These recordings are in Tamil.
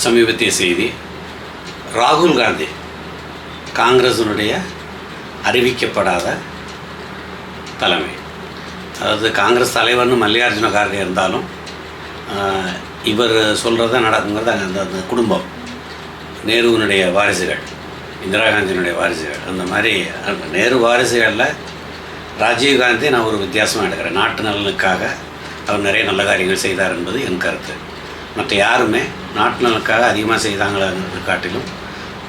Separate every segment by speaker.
Speaker 1: சமீபத்திய செய்தி. ராகுல் காந்தி காங்கிரஸினுடைய அறிவிக்கப்படாத தலைமை, அதாவது காங்கிரஸ் தலைவர்னு மல்லிகார்ஜுன கார்கே இருந்தாலும் இவர் சொல்கிறத நடக்குங்கிறது அந்த குடும்பம், நேருவினுடைய வாரிசுகள், இந்திரா காந்தியினுடைய வாரிசுகள். அந்த மாதிரி நேரு வாரிசுகளில் ராஜீவ்காந்தி நான் ஒரு வித்தியாசமாக எடுக்கிறேன். நாட்டு நலனுக்காக அவர் நிறைய நல்ல காரியங்கள் செய்தார் என்பது என் கருத்து. மற்ற யாருமே நாட்டு நலனுக்காக அதிகமாக செய்தாங்கிறது காட்டிலும்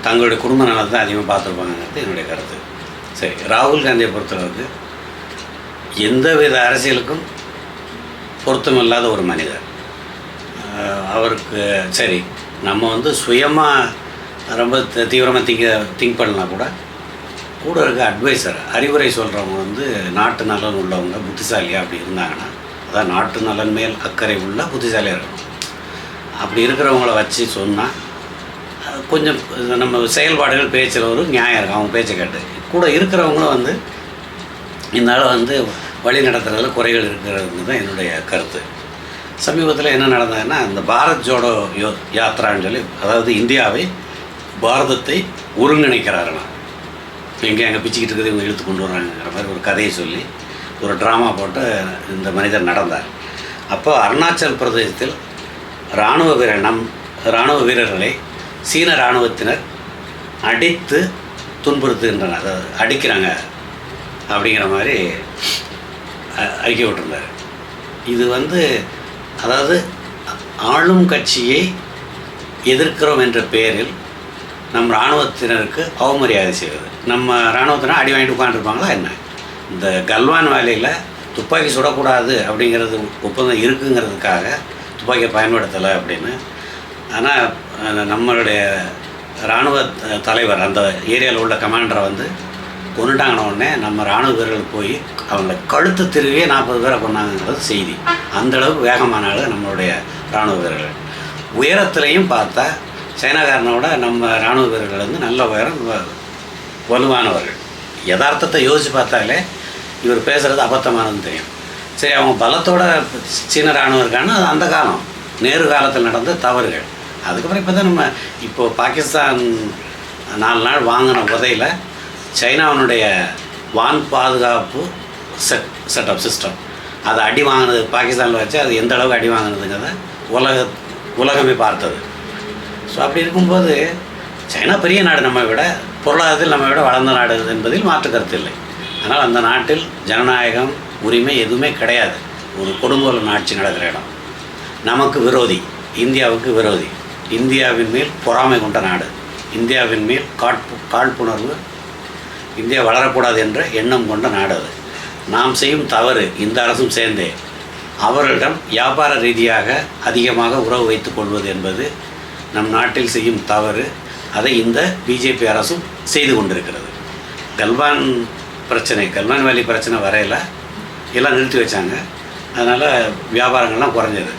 Speaker 1: தங்களுடைய குடும்ப நலத்தை தான் அதிகமாக பார்த்துருப்பாங்கிறது என்னுடைய கருத்து. சரி, ராகுல் காந்தியை பொறுத்தளவுக்கு எந்தவித அரசியலுக்கும் பொருத்தமில்லாத ஒரு மனிதர். அவருக்கு சரி, நம்ம சுயமாக ரொம்ப தீவிரமாக திங்க் பண்ணலாம் கூட இருக்க அட்வைசர், அறிவுரை சொல்கிறவங்க நாட்டு நலன் உள்ளவங்க, புத்திசாலியாக அப்படி இருந்தாங்கன்னா, அதான் நாட்டு நலன் மேல் அக்கறை உள்ள புத்திசாலியாக இருக்கணும். அப்படி இருக்கிறவங்கள வச்சு சொன்னால் கொஞ்சம் நம்ம செயல்பாடுகள் பேச்சில் ஒரு நியாயம் இருக்கும். அவங்க பேச்சை கேட்டு கூட இருக்கிறவங்களும் இதனால் வழி நடத்துறதுல குறைகள் இருக்கிறது தான் என்னுடைய கருத்து. சமீபத்தில் என்ன நடந்ததுன்னா, இந்த பாரத் ஜோடோ யாத்ரான்னு சொல்லி, அதாவது இந்தியாவை, பாரதத்தை ஒருங்கிணைக்கிறாருன்னா, எங்கே பிச்சுக்கிட்டு இருக்குது இவங்க இழுத்து கொண்டு வர்றாங்கிற மாதிரி ஒரு கதையை சொல்லி ஒரு ட்ராமா போட்டு இந்த மனிதர் நடந்தார். அப்போ அருணாச்சல் பிரதேசத்தில் இராணுவ வீரர்களை சீன இராணுவத்தினர் அடித்து துன்புறுத்துகின்றனர், அதாவது அடிக்கிறாங்க அப்படிங்கிற மாதிரி அறிக்கை விட்டுருந்தார். இது அதாவது ஆளும் கட்சியை எதிர்க்கிறோம் என்ற பெயரில் நம் இராணுவத்தினருக்கு அவமரியாதை செய்வது. நம்ம இராணுவத்தினர் அடி வாங்கிட்டு உட்காந்துருப்பாங்களா என்ன? இந்த கல்வான் வேலையில் துப்பாக்கி சுடக்கூடாது அப்படிங்கிறது ஒப்பந்தம் இருக்குங்கிறதுக்காக துப்பாக்கியை பயன்படுத்தலை அப்படின்னு. ஆனால் நம்மளுடைய இராணுவ தலைவர் அந்த ஏரியாவில் உள்ள கமாண்டரை கொண்டுட்டாங்கன உடனே நம்ம இராணுவ வீரர்கள் போய் அவங்கள கழுத்து திருவியே 40 பேரை கொண்டாங்கிறது செய்தி. அந்தளவுக்கு வேகமான ஆள் நம்மளுடைய இராணுவ வீரர்கள். உயரத்துலேயும் பார்த்தா சைனாக்காரனோட நம்ம இராணுவ வீரர்கள் நல்ல உயரம், வலுவானவர்கள். யதார்த்தத்தை யோசித்து பார்த்தாலே இவர் பேசுகிறது அபத்தமானதுன்னு தெரியும். சரி, அவங்க பலத்தோட சீன இராணுவம் இருக்கான்னு அது அந்த காலம் நேரு காலத்தில் நடந்த தவறுகள். அதுக்கப்புறம் இப்போது பாகிஸ்தான் 4 நாள் வாங்கின உதையில் சைனாவினுடைய வான் பாதுகாப்பு செட்டப் சிஸ்டம் அதை அடி வாங்கினது பாகிஸ்தானில் வச்சு அது எந்த அளவுக்கு அடி வாங்கினதுங்கிறத உலகமே பார்த்தது. ஸோ அப்படி இருக்கும்போது சைனா பெரிய நாடு, நம்ம விட பொருளாதாரத்தில் நம்ம விட வளர்ந்த நாடு என்பதில் மாற்று கருத்து இல்லை. ஆனால் அந்த நாட்டில் ஜனநாயகம், உரிமை எதுவுமே கிடையாது. ஒரு கொடுங்கோல் ஆட்சி நடக்கிற இடம். நமக்கு விரோதி, இந்தியாவுக்கு விரோதி, இந்தியாவின் மேல் பொறாமை கொண்ட நாடு, இந்தியாவின் மேல் காழ்ப்புணர்வு, இந்தியா வளரக்கூடாது என்ற எண்ணம் கொண்ட நாடு அது. நாம் செய்யும் தவறு இந்த அரசும் சேர்ந்தே அவர்களிடம் வியாபார ரீதியாக அதிகமாக உறவு வைத்துக் கொள்வது என்பது நம் நாட்டில் செய்யும் தவறு. அதை இந்த பிஜேபி அரசும் செய்து கொண்டிருக்கிறது. கல்வான் வேலி பிரச்சனை வரையில் எல்லாம் நிறுத்தி வச்சாங்க. அதனால் வியாபாரங்கள்லாம் குறைஞ்சது.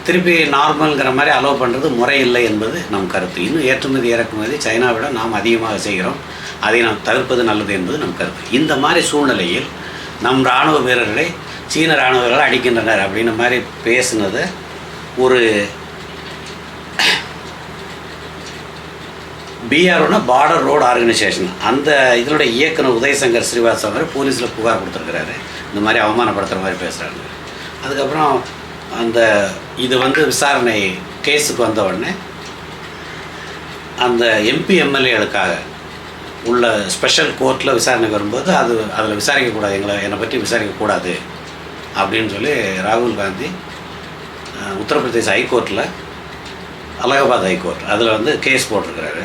Speaker 1: திருப்பி நார்மல்ங்கிற மாதிரி அலோவ் பண்ணுறது முறையில்லை என்பது நம் கருத்து. இன்னும் ஏற்றுமதி இறக்குமதி சைனாவிட நாம் அதிகமாக செய்கிறோம். அதை நாம் தவிர்ப்பது நல்லது என்பது நம் கருத்து. இந்த மாதிரி சூழ்நிலையில் நம் இராணுவ வீரர்களை சீன இராணுவ வீரர்கள் அடிக்கின்றனர் அப்படின்ற மாதிரி பேசுனது ஒரு பிஆர்ஓனா பார்டர் ரோடு ஆர்கனைசேஷன், அந்த இதனுடைய இயக்குனர் உதயசங்கர் ஸ்ரீவாஸ்தவர் போலீஸில் புகார் கொடுத்துருக்கிறாரு. இந்த மாதிரி அவமானப்படுத்துகிற மாதிரி பேசுகிறாங்க. அதுக்கப்புறம் இது விசாரணை கேஸுக்கு வந்த உடனே அந்த எம்பி எம்எல்ஏகளுக்காக உள்ள ஸ்பெஷல் கோர்ட்டில் விசாரணைக்கு வரும்போது அதில் விசாரிக்கக்கூடாது, என்னை பற்றி விசாரிக்கக்கூடாது அப்படின்னு சொல்லி ராகுல் காந்தி உத்தரப்பிரதேச ஹைகோர்ட்டில், அலகாபாத் ஹைகோர்ட் அதில் கேஸ் போட்டிருக்கிறாரு.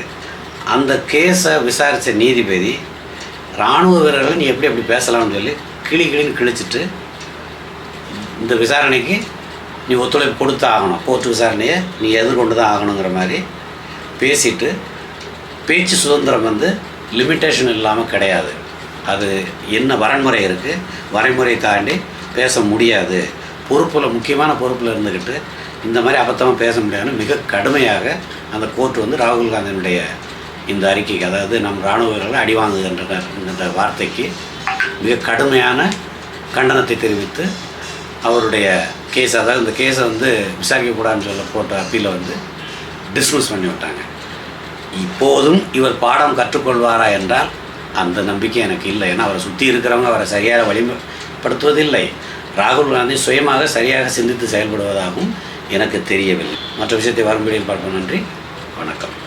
Speaker 1: அந்த கேஸை விசாரித்த நீதிபதி இராணுவ வீரர்களை நீ எப்படி பேசலாம்னு சொல்லி கிளின்னு கிழிச்சிட்டு, இந்த விசாரணைக்கு நீ ஒத்துழைப்பு கொடுத்து ஆகணும், கோர்ட்டு விசாரணையை நீ எதிர்கொண்டு தான் ஆகணுங்கிற மாதிரி பேசிட்டு, பேச்சு சுதந்திரம் லிமிட்டேஷன் இல்லாமல் கிடையாது. அது என்ன வரன்முறை இருக்குது, வரைமுறை தாண்டி பேச முடியாது. முக்கியமான பொறுப்பில் இருந்துக்கிட்டு இந்த மாதிரி அபத்தமாக பேச முடியாதுன்னு மிக கடுமையாக அந்த கோர்ட்டு ராகுல் காந்தியினுடைய இந்த அறிக்கைக்கு, அதாவது நம் இராணுவ வீரர்கள் அடி வாங்குகின்ற வார்த்தைக்கு மிக கடுமையான கண்டனத்தை தெரிவித்து அவருடைய கேஸ், அதாவது இந்த கேஸை விசாரிக்கக்கூடாதுன்னு சொல்ல போட்ட அப்பீலை டிஸ்மிஸ் பண்ணி விட்டாங்க. இப்போதும் இவர் பாடம் கற்றுக்கொள்வாரா என்றால் அந்த நம்பிக்கை எனக்கு இல்லை. ஏன்னா அவரை சுற்றி இருக்கிறவங்க அவரை சரியாக வழிபடுத்துவதில்லை. ராகுல் காந்தி சுயமாக சரியாக சிந்தித்து செயல்படுவதாகவும் எனக்கு தெரியவில்லை. மற்ற விஷயத்தை வரும்படியில் பார்ப்போம். நன்றி, வணக்கம்.